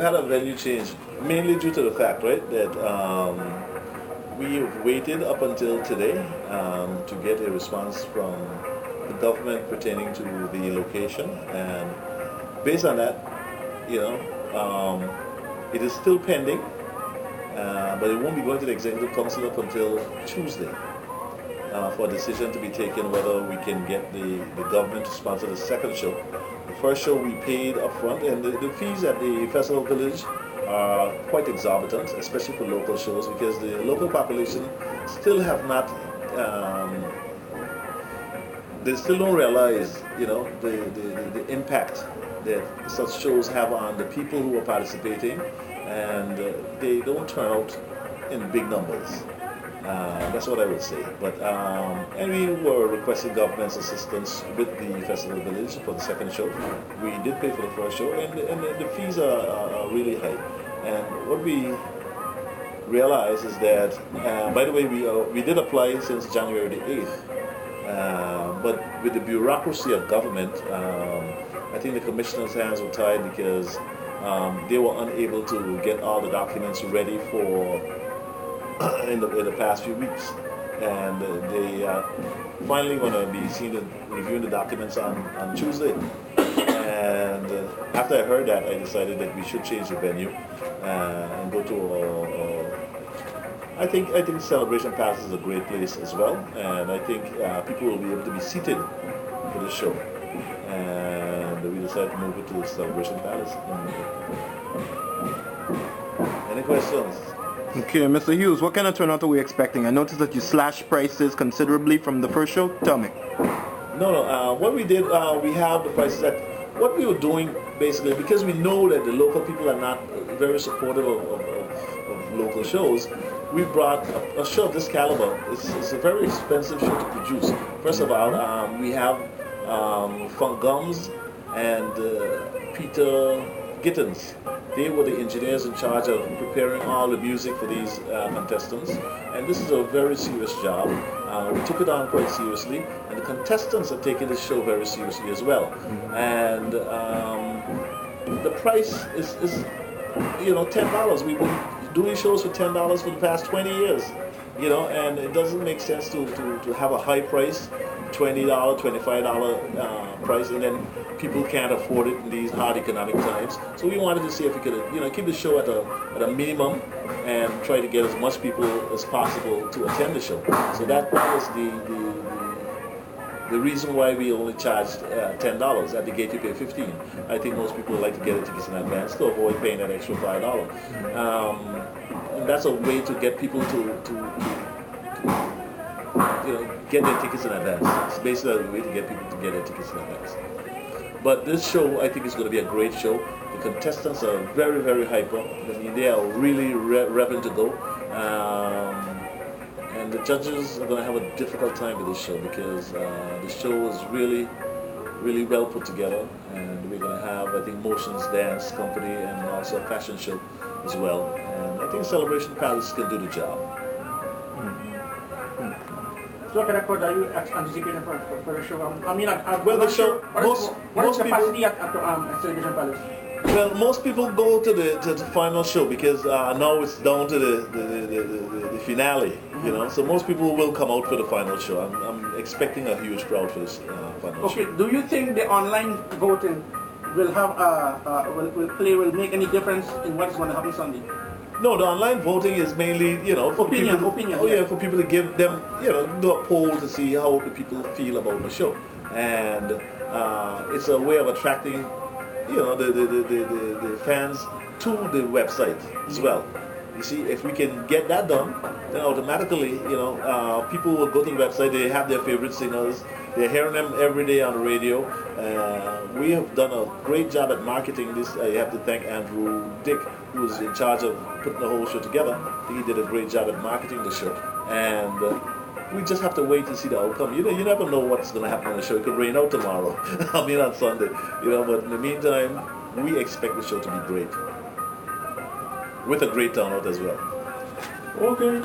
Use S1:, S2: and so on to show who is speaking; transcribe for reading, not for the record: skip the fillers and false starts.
S1: Had a venue change mainly due to the fact, right, that we waited up until today to get a response from the government pertaining to the location, and based on that, you know, it is still pending, but it won't be going to the executive council up until Tuesday for a decision to be taken whether we can get the government to sponsor the second show. The first show we paid up front, and the fees at the festival village are quite exorbitant, especially for local shows, because the local population still have not, they still don't realize, the impact that such shows have on the people who are participating, and they don't turn out in big numbers. That's what I would say. But and we were requesting government's assistance with the festival village for the second show. We did pay for the first show, and the fees are really high. And what we realized is that, by the way, we did apply since January the 8th, but with the bureaucracy of government, I think the commissioner's hands were tied because they were unable to get all the documents ready for in the past few weeks, and they are finally going to be reviewing the documents on Tuesday. And after I heard that, I decided that we should change the venue and go to I think Celebration Palace is a great place as well, and I think people will be able to be seated for the show, and we decided to move it to Celebration Palace. Any questions?
S2: Okay, Mr. Hughes, what kind of turnout are we expecting? I noticed that you slashed prices considerably from the first show. Tell me.
S1: No. What we did, we have the prices at what we were doing basically, because we know that the local people are not very supportive of local shows. We brought a show of this caliber. It's a very expensive show to produce. First of all, we have Funk Gums and Peter Gittins. They were the engineers in charge of preparing all the music for these contestants, and this is a very serious job. We took it on quite seriously, and the contestants are taking this show very seriously as well. And the price is $10. We've been doing shows for $10 for the past 20 years, and it doesn't make sense to have a high price, $20, $25 price, and then people can't afford it in these hard economic times. So we wanted to see if we could, keep the show at a minimum and try to get as much people as possible to attend the show. So that was the reason why we only charged $10. At the gate you pay $15. I think most people would like to get the tickets in advance to avoid paying that extra $5. And that's a way to get people to get their tickets in advance. It's basically a way to get people to get their tickets in advance. But this show, I think, is going to be a great show. The contestants are very, very hyper. I mean, they are really revving to go. And the judges are going to have a difficult time with this show because the show is really, really well put together. And we're going to have, I think, motions dance company and also a fashion show as well. And I think Celebration Palace can do the job.
S3: So what kind of crowd are you anticipating for the show?
S1: Well, the show,
S3: what is capacity at Celebration Palace?
S1: Well, most people go to the final show because now it's down to the finale, So most people will come out for the final show. I'm expecting a huge crowd for this final show.
S3: Okay, do you think the online voting will have will make any difference in what's going to happen Sunday?
S1: No, the online voting is mainly, for
S3: opinion.
S1: For people to give them, do a poll to see how the people feel about the show, and it's a way of attracting, the fans to the website as well. You see, if we can get that done, then automatically, people will go to the website. They have their favorite singers. They're hearing them every day on the radio. We have done a great job at marketing this. I have to thank Andrew Dick, who was in charge of putting the whole show together. I think he did a great job at marketing the show. And we just have to wait to see the outcome. You never know what's going to happen on the show. It could rain out tomorrow. On Sunday. But in the meantime, we expect the show to be great. With a great turnout as well.
S3: Okay.